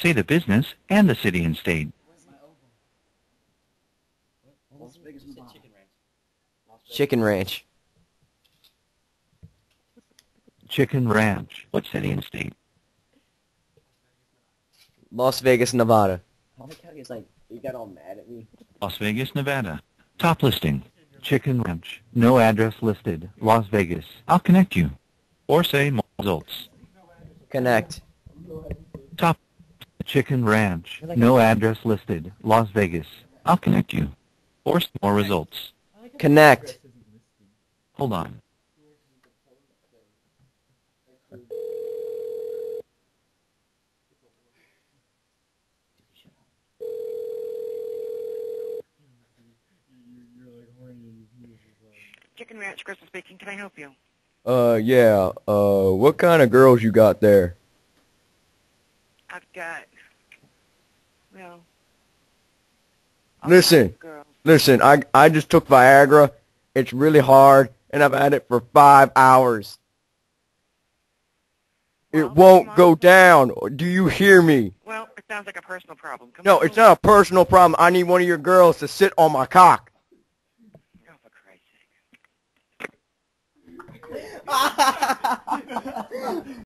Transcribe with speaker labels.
Speaker 1: Say the business and the city and state.
Speaker 2: Chicken Ranch.
Speaker 1: Chicken Ranch. What city and state?
Speaker 2: Las Vegas, Nevada.
Speaker 3: I like how he's like, you got all mad at me.
Speaker 1: Las Vegas, Nevada. Top listing. Chicken Ranch. No address listed. Las Vegas. I'll connect you. Or say more results.
Speaker 2: Connect.
Speaker 1: Top. Chicken Ranch. No address listed. Las Vegas. I'll connect you. Or say more results.
Speaker 2: Connect.
Speaker 1: Hold on.
Speaker 4: Chicken Ranch, Crystal speaking. Can I help you?
Speaker 2: Yeah. What kind of girls you got there?
Speaker 4: I've got, well, all
Speaker 2: Listen.
Speaker 4: kinds of girls.
Speaker 2: Listen, I just took Viagra. It's really hard, and I've had it for 5 hours.
Speaker 4: Well,
Speaker 2: It won't
Speaker 4: come on.
Speaker 2: go down. Do you hear me?
Speaker 4: Well, it sounds like a personal problem. Come
Speaker 2: No,
Speaker 4: on.
Speaker 2: it's not a personal problem. I need one of your girls to sit on my cock.
Speaker 4: Oh, for Christ's sake.